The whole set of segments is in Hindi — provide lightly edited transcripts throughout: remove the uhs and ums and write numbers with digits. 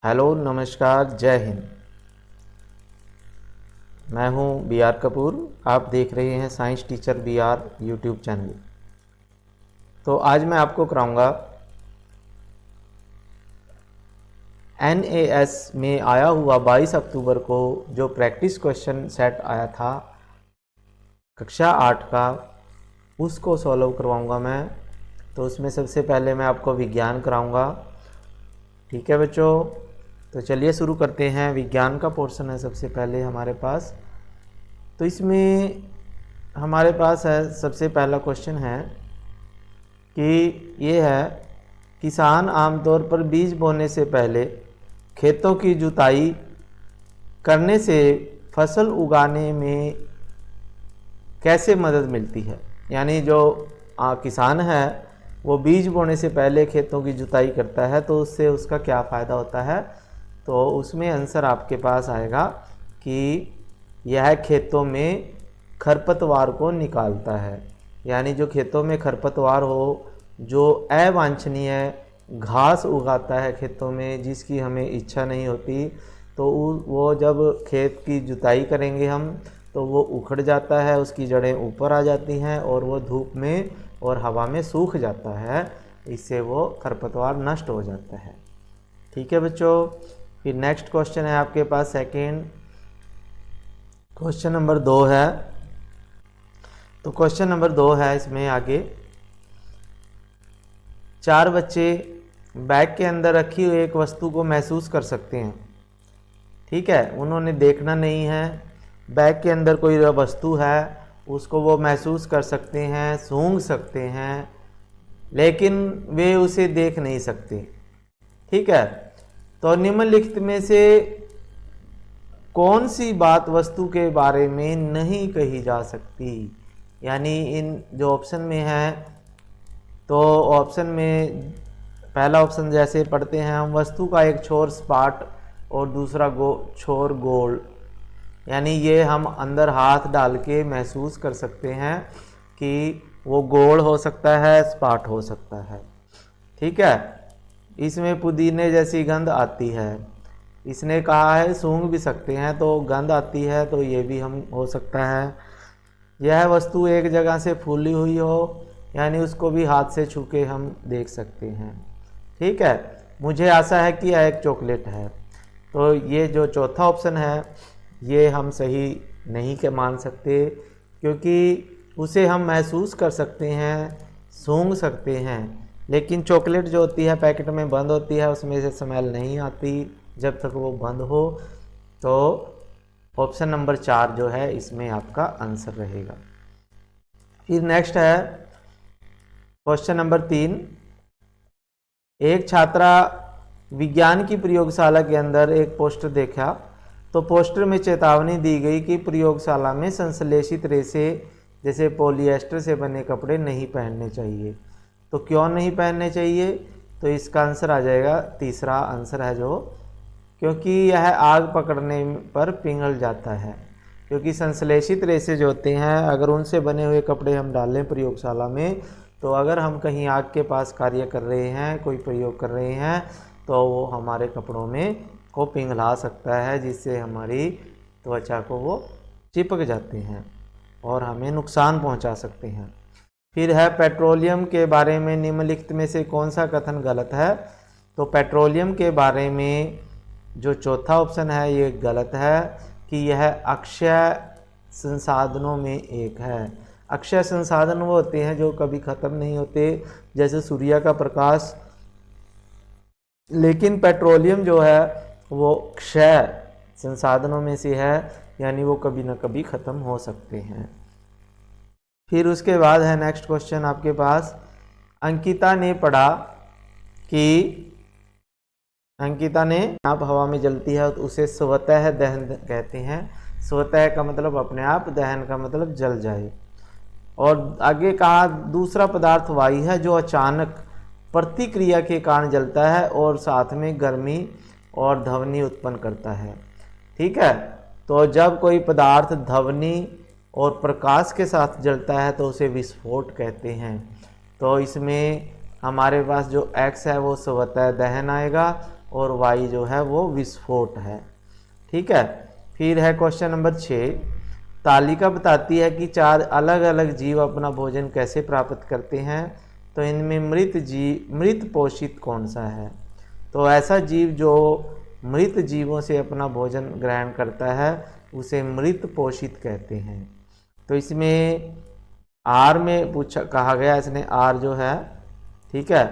हेलो, नमस्कार, जय हिंद। मैं हूं बी आर कपूर। आप देख रहे हैं science teacher B R YouTube channel. तो आज मैं आपको कराऊंगा NAS में आया हुआ 22 अक्टूबर को जो प्रैक्टिस क्वेश्चन सेट आया था कक्षा 8 का, उसको सॉल्व करवाऊंगा मैं। तो उसमें सबसे पहले मैं आपको विज्ञान कराऊंगा। ठीक है बच्चों, तो चलिए शुरू करते हैं। विज्ञान का पोर्शन है सबसे पहले हमारे पास। तो इसमें हमारे पास है, सबसे पहला क्वेश्चन है कि ये है, किसान आमतौर पर बीज बोने से पहले खेतों की जुताई करने से फसल उगाने में कैसे मदद मिलती है। यानी जो किसान है वो बीज बोने से पहले खेतों की जुताई करता है तो उससे उसका क्या फ़ायदा होता है। तो उसमें आंसर आपके पास आएगा कि यह खेतों में खरपतवार को निकालता है। यानी जो खेतों में खरपतवार हो, जो अवांछनीय घास उगाता है खेतों में जिसकी हमें इच्छा नहीं होती, तो वो जब खेत की जुताई करेंगे हम तो वो उखड़ जाता है, उसकी जड़ें ऊपर आ जाती हैं और वो धूप में और हवा में सूख जाता है। इससे वो खरपतवार नष्ट हो जाता है। ठीक है बच्चों, फिर नेक्स्ट क्वेश्चन है आपके पास सेकंड। क्वेश्चन नंबर 2 है। तो क्वेश्चन नंबर 2 है इसमें आगे, 4 बच्चे बैग के अंदर रखी हुई एक वस्तु को महसूस कर सकते हैं। ठीक है, उन्होंने देखना नहीं है, बैग के अंदर कोई वस्तु है उसको वो महसूस कर सकते हैं, सूंघ सकते हैं, लेकिन वे उसे देख नहीं सकते। ठीक है, तो निम्नलिखित में से कौन सी बात वस्तु के बारे में नहीं कही जा सकती। यानी इन जो ऑप्शन में है, तो ऑप्शन में पहला ऑप्शन जैसे पढ़ते हैं हम, वस्तु का एक छोर सपाट और दूसरा छोर गोल। यानी ये हम अंदर हाथ डाल के महसूस कर सकते हैं कि वो गोल हो सकता है, सपाट हो सकता है। ठीक है, इसमें पुदीने जैसी गंध आती है। इसने कहा है सूंघ भी सकते हैं, तो गंध आती है, तो ये भी हम हो सकता है। यह वस्तु एक जगह से फूली हुई हो, यानी उसको भी हाथ से छू के हम देख सकते हैं। ठीक है, मुझे आशा है कि यह एक चॉकलेट है। तो ये जो चौथा ऑप्शन है ये हम सही नहीं के मान सकते, क्योंकि उसे हम महसूस कर सकते हैं, सूंघ सकते हैं, लेकिन चॉकलेट जो होती है पैकेट में बंद होती है, उसमें से स्मेल नहीं आती जब तक वो बंद हो। तो ऑप्शन नंबर 4 जो है इसमें आपका आंसर रहेगा। फिर नेक्स्ट है क्वेश्चन नंबर 3। एक छात्रा विज्ञान की प्रयोगशाला के अंदर एक पोस्टर देखा, तो पोस्टर में चेतावनी दी गई कि प्रयोगशाला में संश्लेषित रेशे जैसे पॉलिएस्टर से बने कपड़े नहीं पहनने चाहिए। तो क्यों नहीं पहनने चाहिए, तो इसका आंसर आ जाएगा, तीसरा आंसर है जो, क्योंकि यह आग पकड़ने पर पिघल जाता है। क्योंकि संश्लेषित रेशे जो होते हैं, अगर उनसे बने हुए कपड़े हम डालें प्रयोगशाला में, तो अगर हम कहीं आग के पास कार्य कर रहे हैं, कोई प्रयोग कर रहे हैं, तो वो हमारे कपड़ों में को पिघला सकता है, जिससे हमारी त्वचा को वो चिपक जाते हैं और हमें नुकसान पहुंचा सकते हैं। फिर है पेट्रोलियम के बारे में निम्नलिखित में से कौन सा कथन गलत है। तो पेट्रोलियम के बारे में जो चौथा ऑप्शन है ये गलत है कि यह अक्षय संसाधनों में एक है। अक्षय संसाधन वो होते हैं जो कभी ख़त्म नहीं होते, जैसे सूर्य का प्रकाश, लेकिन पेट्रोलियम जो है वो क्षय संसाधनों में से है, यानी वो कभी ना कभी ख़त्म हो सकते हैं। फिर उसके बाद है नेक्स्ट क्वेश्चन आपके पास, अंकिता ने पढ़ा कि अंकिता ने आप हवा में जलती है तो उसे स्वतः दहन कहते हैं। स्वतः का मतलब अपने आप, दहन का मतलब जल जाए। और आगे कहा दूसरा पदार्थ वायु है जो अचानक प्रतिक्रिया के कारण जलता है और साथ में गर्मी और ध्वनि उत्पन्न करता है। ठीक है, तो जब कोई पदार्थ ध्वनि और प्रकाश के साथ जलता है तो उसे विस्फोट कहते हैं। तो इसमें हमारे पास जो एक्स है वो स्वतः दहन आएगा और वाई जो है वो विस्फोट है। ठीक है। फिर है क्वेश्चन नंबर 6, तालिका बताती है कि 4 अलग अलग जीव अपना भोजन कैसे प्राप्त करते हैं, तो इनमें मृत पोषित कौन सा है। तो ऐसा जीव जो मृत जीवों से अपना भोजन ग्रहण करता है उसे मृत पोषित कहते हैं। तो इसमें आर में कहा गया, इसने आर जो है, ठीक है,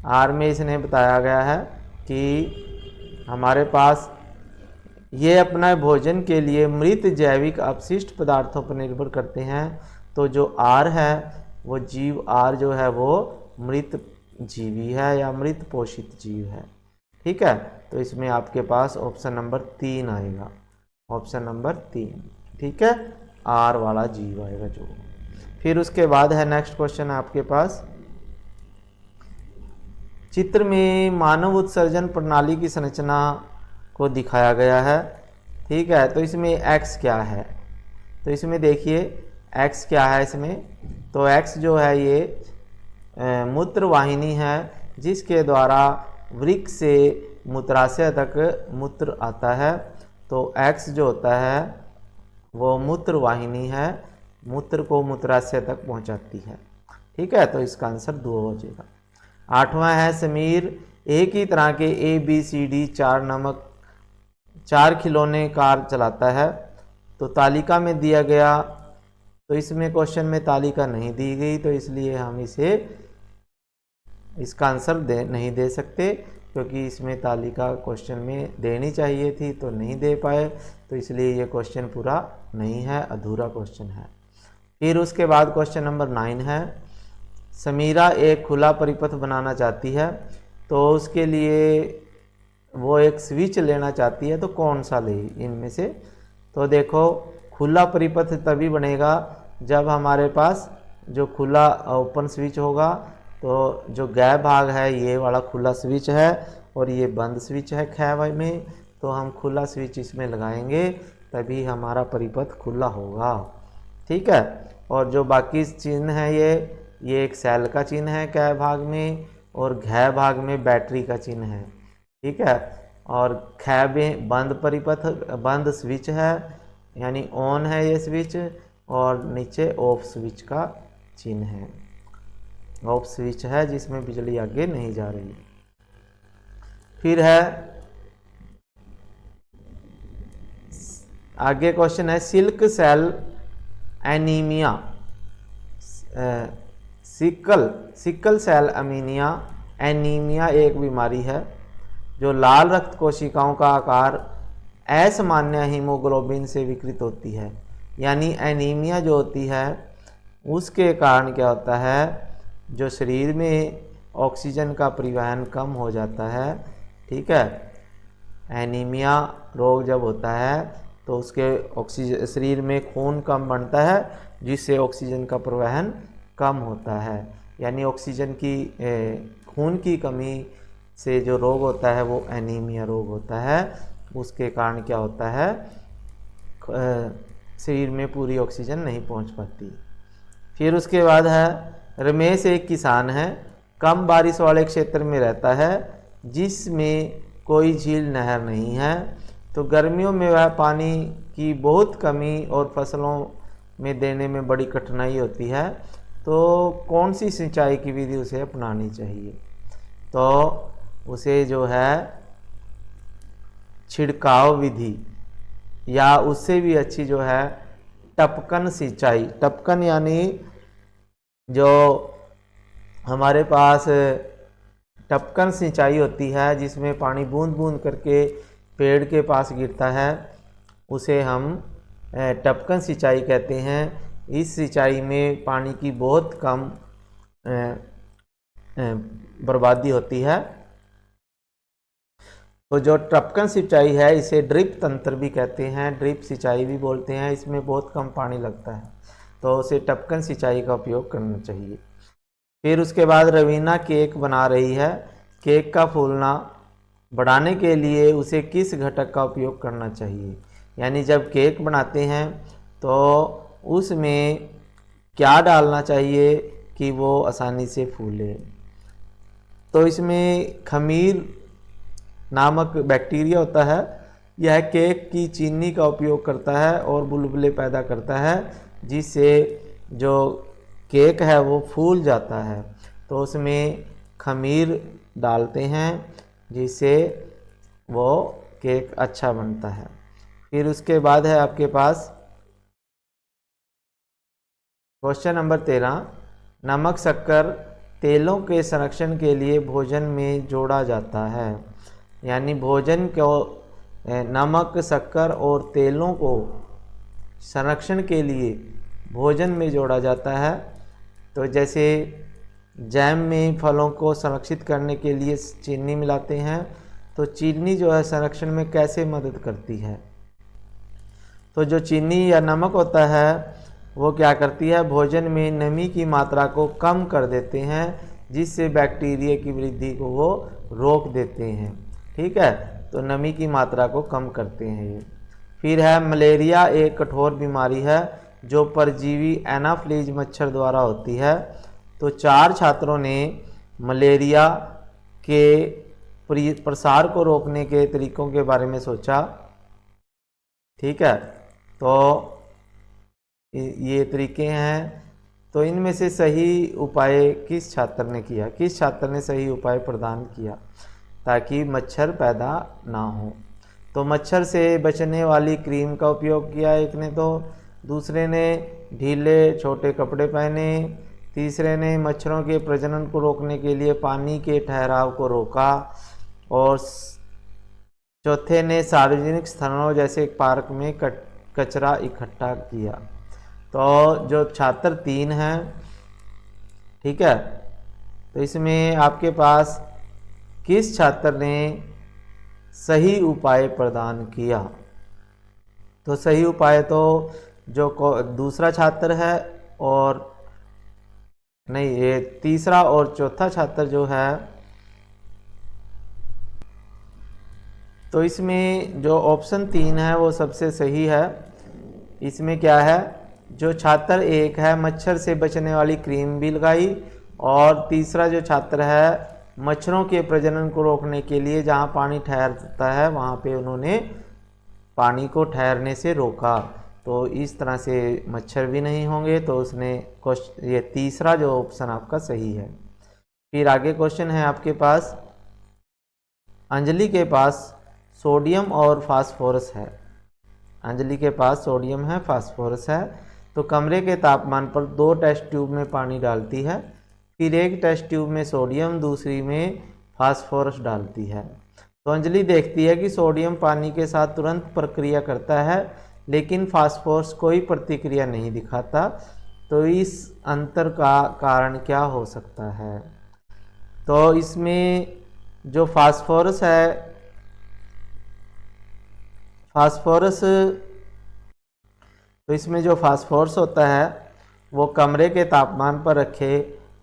आर में इसने बताया गया है कि हमारे पास ये अपना भोजन के लिए मृत जैविक अपशिष्ट पदार्थों पर निर्भर करते हैं। तो जो आर है वो जीव आर जो है वो मृत जीवी है या मृत पोषित जीव है। ठीक है। तो इसमें आपके पास ऑप्शन नंबर 3 आएगा, ऑप्शन नंबर 3। ठीक है, आर वाला जीव आएगा जो। फिर उसके बाद है नेक्स्ट क्वेश्चन आपके पास, चित्र में मानव उत्सर्जन प्रणाली की संरचना को दिखाया गया है। ठीक है। तो इसमें एक्स क्या है, तो इसमें देखिए एक्स क्या है इसमें, तो एक्स जो है ये मूत्र वाहिनी है जिसके द्वारा वृक्क से मूत्राशय तक मूत्र आता है। तो एक्स जो होता है वो मूत्र वाहिनी है, मूत्र को मूत्राशय तक पहुंचाती है। ठीक है। तो इसका आंसर 2 हो जाएगा। 8वां है, समीर एक ही तरह के ABCD 4 खिलौने कार चलाता है। तो तालिका में दिया गया, तो इसमें क्वेश्चन में तालिका नहीं दी गई, तो इसलिए हम इसे इसका आंसर नहीं दे सकते, क्योंकि इसमें तालिका क्वेश्चन में देनी चाहिए थी तो नहीं दे पाए, तो इसलिए ये क्वेश्चन पूरा नहीं है, अधूरा क्वेश्चन है। फिर उसके बाद क्वेश्चन नंबर 9 है, समीरा एक खुला परिपथ बनाना चाहती है, तो उसके लिए वो एक स्विच लेना चाहती है, तो कौन सा ले इनमें से। तो देखो खुला परिपथ तभी बनेगा जब हमारे पास जो खुला ओपन स्विच होगा, तो जो गैप भाग है ये वाला खुला स्विच है और ये बंद स्विच है ख में, तो हम खुला स्विच इसमें लगाएंगे तभी हमारा परिपथ खुला होगा। ठीक है। और जो बाकी चिन्ह है ये एक सेल का चिन्ह है क भाग में और घ भाग में बैटरी का चिन्ह है। ठीक है। और ख में बंद परिपथ बंद स्विच है, यानी ऑन है ये स्विच, और नीचे ऑफ स्विच का चिन्ह है, ऑफ स्विच है जिसमें बिजली आगे नहीं जा रही। फिर है आगे क्वेश्चन है, silk cell anaemia sickle cell anaemia एक बीमारी है जो लाल रक्त कोशिकाओं का आकार असामान्य हीमोग्लोबिन से विकृत होती है। यानी एनीमिया जो होती है उसके कारण क्या होता है, जो शरीर में ऑक्सीजन का परिवहन कम हो जाता है। ठीक है। एनीमिया रोग जब होता है तो उसके ऑक्सीजन शरीर में खून कम बनता है जिससे ऑक्सीजन का परिवहन कम होता है। यानी ऑक्सीजन की खून की कमी से जो रोग होता है वो एनीमिया रोग होता है। उसके कारण क्या होता है, शरीर में पूरी ऑक्सीजन नहीं पहुंच पाती। फिर उसके बाद है, रमेश एक किसान है, कम बारिश वाले क्षेत्र में रहता है जिसमें कोई झील नहर नहीं है। तो गर्मियों में वह पानी की बहुत कमी और फसलों में देने में बड़ी कठिनाई होती है। तो कौन सी सिंचाई की विधि उसे अपनानी चाहिए, तो उसे जो है छिड़काव विधि या उससे भी अच्छी जो है टपकन सिंचाई। टपकन यानी जो हमारे पास टपकन सिंचाई होती है जिसमें पानी बूंद बूंद करके पेड़ के पास गिरता है, उसे हम टपकन सिंचाई कहते हैं। इस सिंचाई में पानी की बहुत कम बर्बादी होती है। तो जो टपकन सिंचाई है इसे ड्रिप तंत्र भी कहते हैं, ड्रिप सिंचाई भी बोलते हैं। इसमें बहुत कम पानी लगता है तो उसे टपकन सिंचाई का उपयोग करना चाहिए। फिर उसके बाद रवीना केक बना रही है, केक का फूलना बढ़ाने के लिए उसे किस घटक का उपयोग करना चाहिए। यानी जब केक बनाते हैं तो उसमें क्या डालना चाहिए कि वो आसानी से फूले। तो इसमें खमीर नामक बैक्टीरिया होता है, यह केक की चीनी का उपयोग करता है और बुलबुले पैदा करता है, जिससे जो केक है वो फूल जाता है। तो उसमें खमीर डालते हैं जिससे वो केक अच्छा बनता है। फिर उसके बाद है आपके पास क्वेश्चन नंबर 13, नमक शक्कर तेलों के संरक्षण के लिए भोजन में जोड़ा जाता है। यानी भोजन को नमक शक्कर और तेलों को संरक्षण के लिए भोजन में जोड़ा जाता है। तो जैसे जैम में फलों को संरक्षित करने के लिए चीनी मिलाते हैं, तो चीनी जो है संरक्षण में कैसे मदद करती है? तो जो चीनी या नमक होता है वो क्या करती है, भोजन में नमी की मात्रा को कम कर देते हैं, जिससे बैक्टीरिया की वृद्धि को वो रोक देते हैं। ठीक है, तो नमी की मात्रा को कम करते हैं ये। फिर है मलेरिया, एक कठोर बीमारी है जो परजीवी एनाफ्लीज मच्छर द्वारा होती है। तो 4 छात्रों ने मलेरिया के प्रसार को रोकने के तरीकों के बारे में सोचा। ठीक है, तो ये तरीके हैं। तो इनमें से सही उपाय किस छात्र ने किया? किस छात्र ने सही उपाय प्रदान किया ताकि मच्छर पैदा ना हो? तो मच्छर से बचने वाली क्रीम का उपयोग किया एक ने, तो दूसरे ने ढीले छोटे कपड़े पहने, तीसरे ने मच्छरों के प्रजनन को रोकने के लिए पानी के ठहराव को रोका, और चौथे ने सार्वजनिक स्थलों जैसे पार्क में कचरा इकट्ठा किया। तो जो छात्र 3 हैं, ठीक है, तो इसमें आपके पास किस छात्र ने सही उपाय प्रदान किया? तो सही उपाय तो जो दूसरा छात्र है, और नहीं, ये तीसरा और चौथा छात्र जो है। तो इसमें जो ऑप्शन 3 है वो सबसे सही है। इसमें क्या है, जो छात्र 1 है मच्छर से बचने वाली क्रीम भी लगाई, और तीसरा जो छात्र है मच्छरों के प्रजनन को रोकने के लिए जहाँ पानी ठहरता है वहाँ पे उन्होंने पानी को ठहरने से रोका। तो इस तरह से मच्छर भी नहीं होंगे। तो उसने ये तीसरा जो ऑप्शन आपका सही है। फिर आगे क्वेश्चन है आपके पास, अंजलि के पास सोडियम और फास्फोरस है। अंजलि के पास सोडियम है, फास्फोरस है। तो कमरे के तापमान पर 2 टेस्ट ट्यूब में पानी डालती है, फिर एक टेस्ट ट्यूब में सोडियम, दूसरी में फास्फोरस डालती है। तो अंजलि देखती है कि सोडियम पानी के साथ तुरंत प्रक्रिया करता है, लेकिन फास्फोरस कोई प्रतिक्रिया नहीं दिखाता। तो इस अंतर का कारण क्या हो सकता है? तो इसमें जो फास्फोरस है, तो इसमें जो फास्फोरस होता है वो कमरे के तापमान पर रखे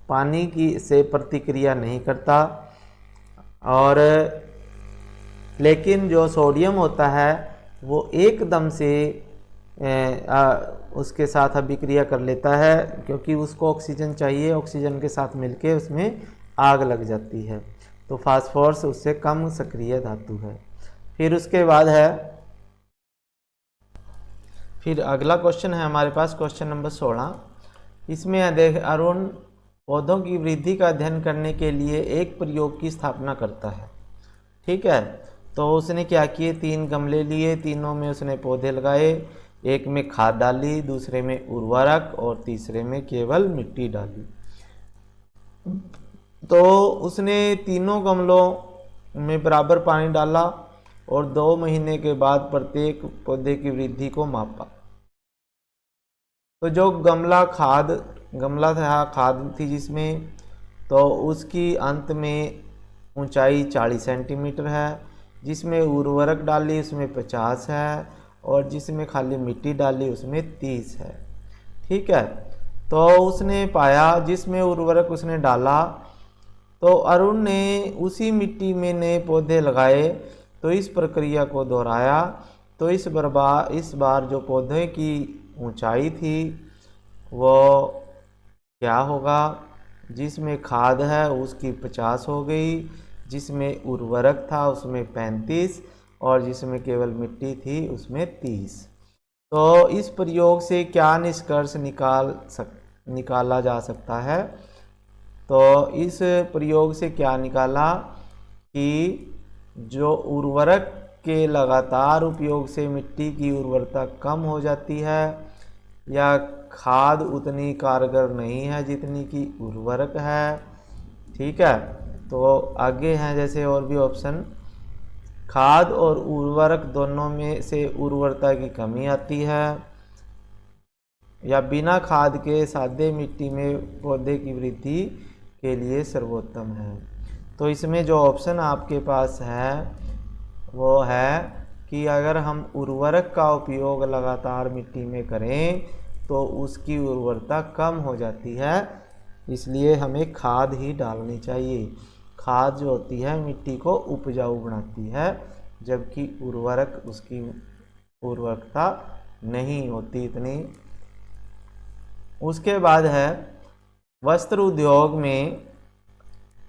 पानी की से प्रतिक्रिया नहीं करता, और लेकिन जो सोडियम होता है वो एकदम से उसके साथ अभिक्रिया कर लेता है, क्योंकि उसको ऑक्सीजन चाहिए, ऑक्सीजन के साथ मिलके उसमें आग लग जाती है। तो फास्फोरस उससे कम सक्रिय धातु है। फिर उसके बाद है, फिर अगला क्वेश्चन है हमारे पास क्वेश्चन नंबर 16। इसमें देख, अरुण पौधों की वृद्धि का अध्ययन करने के लिए एक प्रयोग की स्थापना करता है। ठीक है, तो उसने क्या किए, 3 गमले लिए, तीनों में उसने पौधे लगाए, एक में खाद डाली, दूसरे में उर्वरक और तीसरे में केवल मिट्टी डाली। तो उसने तीनों गमलों में बराबर पानी डाला और 2 महीने के बाद प्रत्येक पौधे की वृद्धि को मापा। तो जो गमला था, खाद थी जिसमें, तो उसकी अंत में ऊंचाई 40 सेंटीमीटर है, जिसमें उर्वरक डाली उसमें 50 है, और जिसमें खाली मिट्टी डाली उसमें 30 है। ठीक है, तो उसने पाया जिसमें उर्वरक उसने डाला, तो अरुण ने उसी मिट्टी में नए पौधे लगाए। तो इस प्रक्रिया को दोहराया, तो इस बार जो पौधे की ऊंचाई थी वो क्या होगा, जिसमें खाद है उसकी 50 हो गई, जिसमें उर्वरक था उसमें 35 और जिसमें केवल मिट्टी थी उसमें 30। तो इस प्रयोग से क्या निष्कर्ष निकाला जा सकता है? तो इस प्रयोग से क्या निकाला कि जो उर्वरक के लगातार उपयोग से मिट्टी की उर्वरता कम हो जाती है, या खाद उतनी कारगर नहीं है जितनी कि उर्वरक है। ठीक है, तो आगे हैं जैसे और भी ऑप्शन, खाद और उर्वरक दोनों में से उर्वरता की कमी आती है, या बिना खाद के सादे मिट्टी में पौधे की वृद्धि के लिए सर्वोत्तम है। तो इसमें जो ऑप्शन आपके पास है वो है कि अगर हम उर्वरक का उपयोग लगातार मिट्टी में करें तो उसकी उर्वरता कम हो जाती है, इसलिए हमें खाद ही डालनी चाहिए। खाद जो होती है मिट्टी को उपजाऊ बनाती है, जबकि उर्वरक उसकी उर्वरकता नहीं होती इतनी। उसके बाद है वस्त्र उद्योग में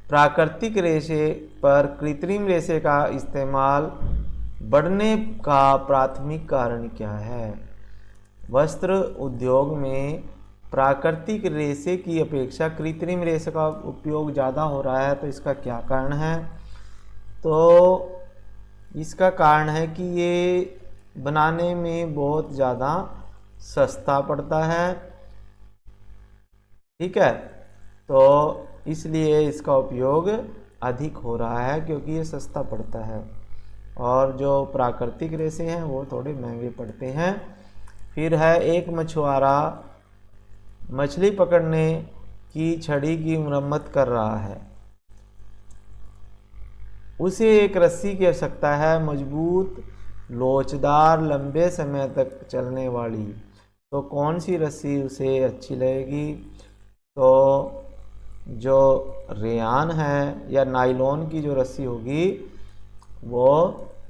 प्राकृतिक रेशे पर कृत्रिम रेशे का इस्तेमाल बढ़ने का प्राथमिक कारण क्या है? वस्त्र उद्योग में प्राकृतिक रेशे की अपेक्षा कृत्रिम रेशे का उपयोग ज़्यादा हो रहा है, तो इसका क्या कारण है? तो इसका कारण है कि ये बनाने में बहुत ज़्यादा सस्ता पड़ता है। ठीक है, तो इसलिए इसका उपयोग अधिक हो रहा है क्योंकि ये सस्ता पड़ता है, और जो प्राकृतिक रेशे हैं वो थोड़े महंगे पड़ते हैं। फिर है एक मछुआरा मछली पकड़ने की छड़ी की मरम्मत कर रहा है, उसे एक रस्सी की आवश्यकता है, मजबूत, लोचदार, लंबे समय तक चलने वाली। तो कौन सी रस्सी उसे अच्छी लगेगी? तो जो रेयान है या नायलॉन की जो रस्सी होगी वो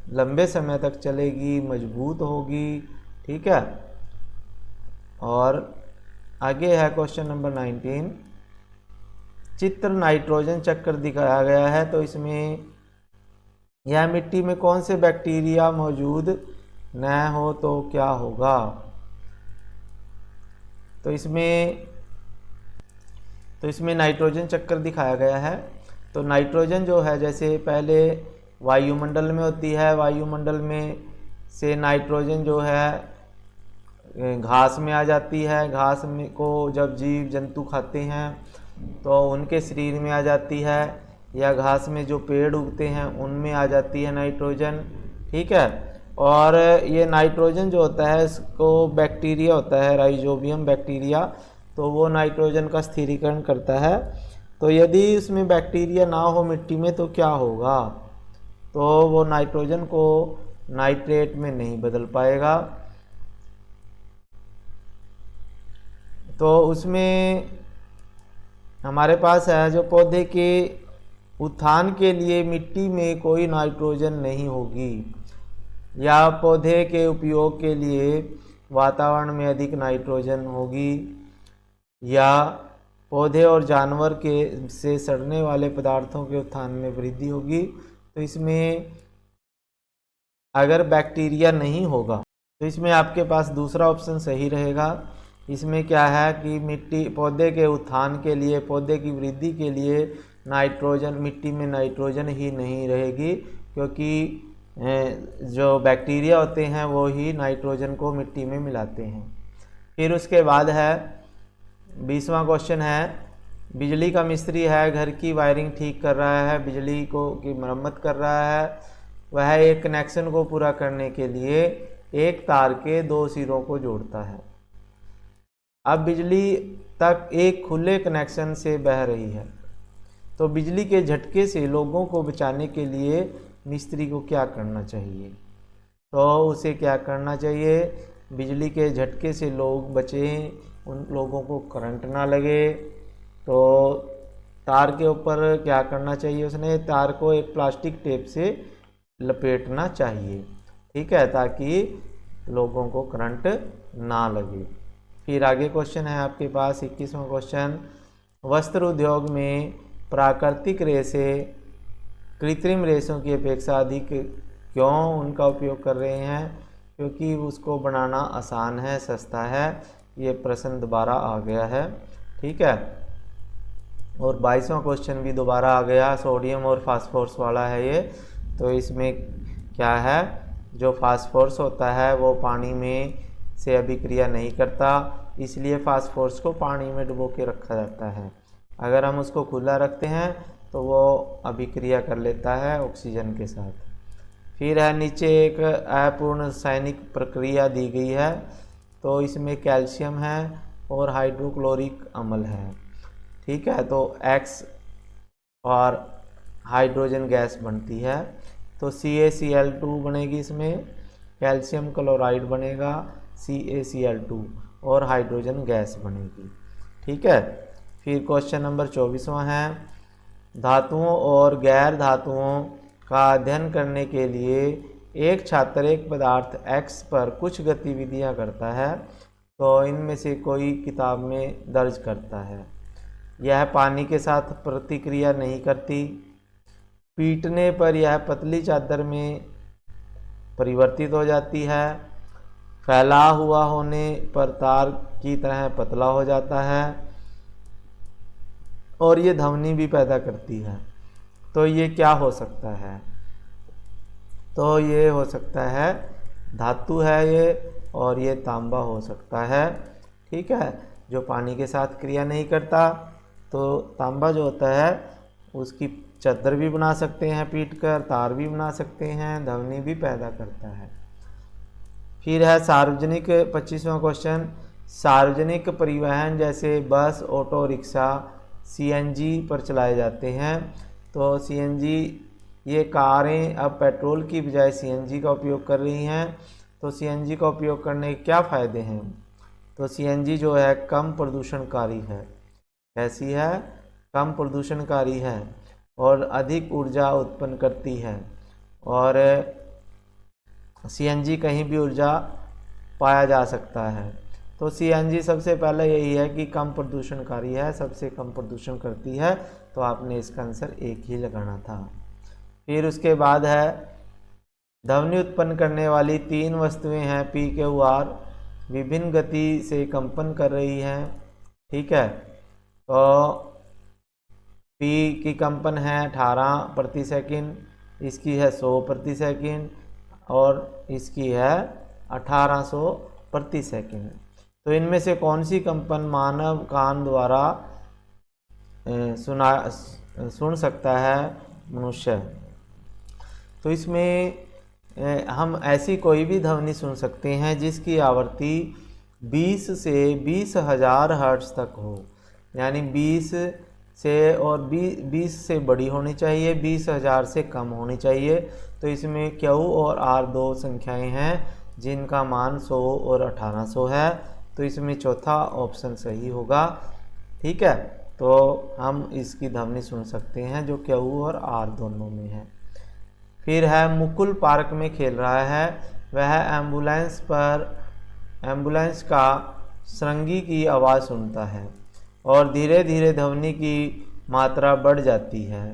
लंबे समय तक चलेगी, मजबूत होगी। ठीक है, और आगे है क्वेश्चन नंबर 19। चित्र नाइट्रोजन चक्र दिखाया गया है, तो इसमें यह मिट्टी में कौन से बैक्टीरिया मौजूद न हो तो क्या होगा? तो इसमें नाइट्रोजन चक्र दिखाया गया है। तो नाइट्रोजन जो है जैसे पहले वायुमंडल में होती है, वायुमंडल में से नाइट्रोजन जो है घास में आ जाती है, घास में को जब जीव जंतु खाते हैं तो उनके शरीर में आ जाती है, या घास में जो पेड़ उगते हैं उनमें आ जाती है नाइट्रोजन। ठीक है, और ये नाइट्रोजन जो होता है इसको बैक्टीरिया होता है, राइजोबियम बैक्टीरिया, तो वो नाइट्रोजन का स्थिरीकरण करता है। तो यदि उसमें बैक्टीरिया ना हो मिट्टी में तो क्या होगा? तो वो नाइट्रोजन को नाइट्रेट में नहीं बदल पाएगा। तो उसमें हमारे पास है जो पौधे के उत्थान के लिए मिट्टी में कोई नाइट्रोजन नहीं होगी, या पौधे के उपयोग के लिए वातावरण में अधिक नाइट्रोजन होगी, या पौधे और जानवर के से सड़ने वाले पदार्थों के उत्थान में वृद्धि होगी। तो इसमें अगर बैक्टीरिया नहीं होगा तो इसमें आपके पास दूसरा ऑप्शन सही रहेगा। इसमें क्या है कि मिट्टी पौधे के उत्थान के लिए, पौधे की वृद्धि के लिए नाइट्रोजन, मिट्टी में नाइट्रोजन ही नहीं रहेगी, क्योंकि जो बैक्टीरिया होते हैं वो ही नाइट्रोजन को मिट्टी में मिलाते हैं। फिर उसके बाद है 20वां क्वेश्चन है, बिजली का मिस्त्री है, घर की वायरिंग ठीक कर रहा है, बिजली को की मरम्मत कर रहा है। वह एक कनेक्शन को पूरा करने के लिए एक तार के 2 सिरों को जोड़ता है। अब बिजली तक एक खुले कनेक्शन से बह रही है, तो बिजली के झटके से लोगों को बचाने के लिए मिस्त्री को क्या करना चाहिए? तो उसे क्या करना चाहिए? बिजली के झटके से लोग बचें, उन लोगों को करंट ना लगे, तो तार के ऊपर क्या करना चाहिए? उसने तार को एक प्लास्टिक टेप से लपेटना चाहिए। ठीक है, ताकि लोगों को करंट ना लगे। फिर आगे क्वेश्चन है आपके पास 21वां क्वेश्चन, वस्त्र उद्योग में प्राकृतिक रेशे कृत्रिम रेशों की अपेक्षा अधिक क्यों उनका उपयोग कर रहे हैं? क्योंकि उसको बनाना आसान है, सस्ता है। ये प्रश्न दोबारा आ गया है, ठीक है। और 22वां क्वेश्चन भी दोबारा आ गया, सोडियम और फास्फोरस वाला है ये। तो इसमें क्या है, जो फास्फोरस होता है वो पानी में से अभिक्रिया नहीं करता, इसलिए फास्फोरस को पानी में डुबो के रखा जाता है। अगर हम उसको खुला रखते हैं तो वो अभिक्रिया कर लेता है ऑक्सीजन के साथ। फिर है नीचे एक अपूर्ण रासायनिक प्रक्रिया दी गई है, तो इसमें कैल्शियम है और हाइड्रोक्लोरिक अम्ल है, ठीक है। तो X और हाइड्रोजन गैस बनती है, तो CaCl2 बनेगी, इसमें कैल्शियम क्लोराइड बनेगा CaCl2 और हाइड्रोजन गैस बनेगी, ठीक है। फिर क्वेश्चन नंबर 24वां है, धातुओं और गैर धातुओं का अध्ययन करने के लिए एक छात्र एक पदार्थ X पर कुछ गतिविधियां करता है, तो इनमें से कोई किताब में दर्ज करता है। यह पानी के साथ प्रतिक्रिया नहीं करती, पीटने पर यह पतली चादर में परिवर्तित हो जाती है, फैला हुआ होने पर तार की तरह पतला हो जाता है, और ये ध्वनि भी पैदा करती है। तो ये क्या हो सकता है? तो ये हो सकता है धातु है ये, और ये तांबा हो सकता है, ठीक है, जो पानी के साथ क्रिया नहीं करता। तो तांबा जो होता है उसकी चादर भी बना सकते हैं पीटकर, तार भी बना सकते हैं, ध्वनि भी पैदा करता है। फिर है सार्वजनिक 25वां क्वेश्चन, सार्वजनिक परिवहन जैसे बस, ऑटो रिक्शा CNG पर चलाए जाते हैं। तो CNG, ये कारें अब पेट्रोल की बजाय CNG का उपयोग कर रही हैं। तो CNG का उपयोग करने के क्या फ़ायदे हैं? तो CNG जो है कम प्रदूषणकारी है। कैसी है? कम प्रदूषणकारी है और अधिक ऊर्जा उत्पन्न करती है, और CNG कहीं भी ऊर्जा पाया जा सकता है। तो CNG सबसे पहले यही है कि कम प्रदूषणकारी है, सबसे कम प्रदूषण करती है, तो आपने इसका आंसर एक ही लगाना था। फिर उसके बाद है ध्वनि उत्पन्न करने वाली 3 वस्तुएं हैं PQR, विभिन्न गति से कंपन कर रही हैं, ठीक है। तो P की कंपन है 18 प्रति सेकंड, इसकी है 100 प्रति सेकंड, और इसकी है 1800 प्रति सेकंड। तो इनमें से कौन सी कंपन मानव कान द्वारा सुन सकता है मनुष्य? तो इसमें हम ऐसी कोई भी ध्वनि सुन सकते हैं जिसकी आवृत्ति 20 से 20,000 हर्ट्ज तक हो, यानी 20 से और 20 से बड़ी होनी चाहिए, 20,000 से कम होनी चाहिए। तो इसमें Q और R दो संख्याएं हैं जिनका मान 100 और 1800 है, तो इसमें चौथा ऑप्शन सही होगा, ठीक है। तो हम इसकी ध्वनि सुन सकते हैं जो Q और R दोनों में है। फिर है मुकुल पार्क में खेल रहा है, वह एम्बुलेंस का सरंगी की आवाज़ सुनता है और धीरे धीरे ध्वनि की मात्रा बढ़ जाती है।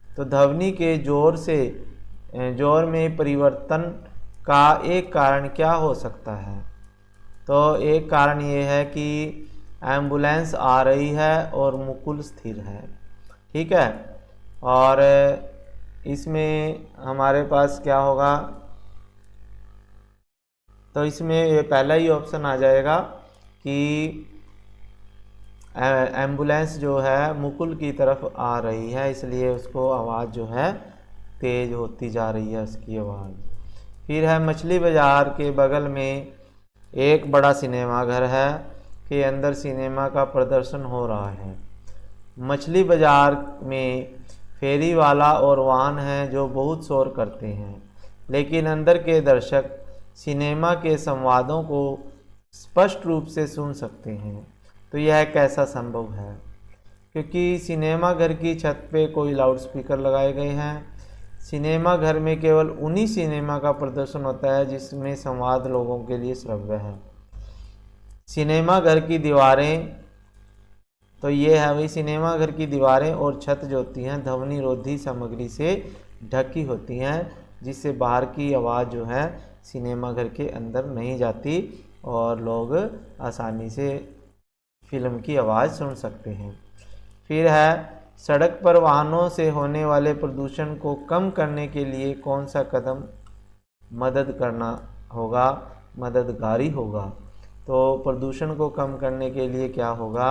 तो ध्वनि के जोर में परिवर्तन का एक कारण क्या हो सकता है? तो एक कारण ये है कि एम्बुलेंस आ रही है और मुकुल स्थिर है, ठीक है। और इसमें हमारे पास क्या होगा? तो इसमें ये पहला ही ऑप्शन आ जाएगा कि एम्बुलेंस जो है मुकुल की तरफ आ रही है, इसलिए उसको आवाज़ जो है तेज़ होती जा रही है उसकी आवाज़। फिर है मछली बाज़ार के बगल में एक बड़ा सिनेमा घर है, के अंदर सिनेमा का प्रदर्शन हो रहा है। मछली बाज़ार में फेरी वाला और वाहन हैं जो बहुत शोर करते हैं, लेकिन अंदर के दर्शक सिनेमा के संवादों को स्पष्ट रूप से सुन सकते हैं। तो यह कैसा संभव है? क्योंकि सिनेमा घर की छत पे कोई लाउडस्पीकर लगाए गए हैं। सिनेमा घर में केवल उन्हीं सिनेमा का प्रदर्शन होता है जिसमें संवाद लोगों के लिए श्रव्य है। सिनेमा घर की दीवारें, तो ये है वही सिनेमा घर की दीवारें और छत जो होती हैं ध्वनिरोधी सामग्री से ढकी होती हैं, जिससे बाहर की आवाज़ जो है सिनेमा घर के अंदर नहीं जाती और लोग आसानी से फिल्म की आवाज़ सुन सकते हैं। फिर है, सड़क पर वाहनों से होने वाले प्रदूषण को कम करने के लिए कौन सा कदम मददगारी होगा। तो प्रदूषण को कम करने के लिए क्या होगा,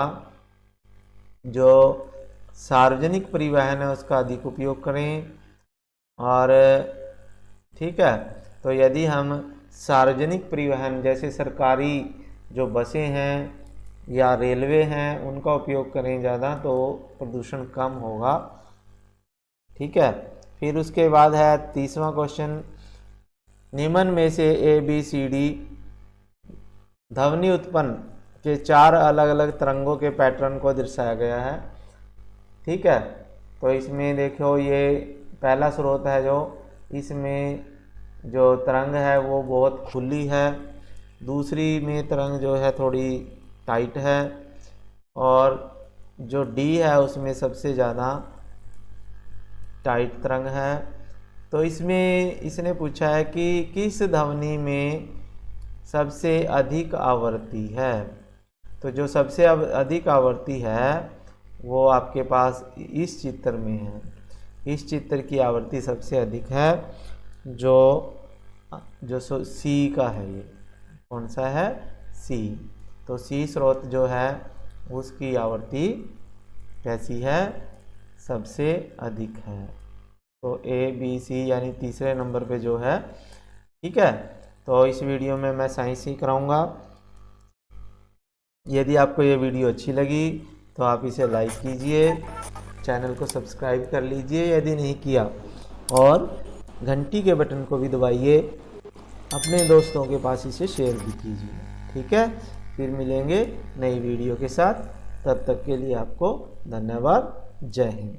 जो सार्वजनिक परिवहन है उसका अधिक उपयोग करें। और ठीक है, तो यदि हम सार्वजनिक परिवहन जैसे सरकारी जो बसें हैं या रेलवे हैं उनका उपयोग करें ज़्यादा, तो प्रदूषण कम होगा। ठीक है, फिर उसके बाद है तीसवां क्वेश्चन, निम्न में से ABCD ध्वनि उत्पन्न के 4 अलग अलग तरंगों के पैटर्न को दर्शाया गया है। ठीक है, तो इसमें देखो ये पहला स्रोत है, जो इसमें जो तरंग है वो बहुत खुली है, दूसरी में तरंग जो है थोड़ी टाइट है, और जो D है उसमें सबसे ज़्यादा टाइट तरंग है। तो इसमें इसने पूछा है कि किस ध्वनि में सबसे अधिक आवृत्ति है। तो जो सबसे अधिक आवृत्ति है वो आपके पास इस चित्र में है, इस चित्र की आवृत्ति सबसे अधिक है, जो C का है। ये कौन सा है, C। तो C स्रोत जो है उसकी आवृत्ति कैसी है, सबसे अधिक है। तो ABC यानी तीसरे नंबर पे जो है। ठीक है, तो इस वीडियो में मैं साइंस ही कराऊंगा। यदि आपको ये वीडियो अच्छी लगी तो आप इसे लाइक कीजिए, चैनल को सब्सक्राइब कर लीजिए यदि नहीं किया, और घंटी के बटन को भी दबाइए, अपने दोस्तों के पास इसे शेयर भी कीजिए। ठीक है, फिर मिलेंगे नई वीडियो के साथ, तब तक के लिए आपको धन्यवाद। जय हिंद।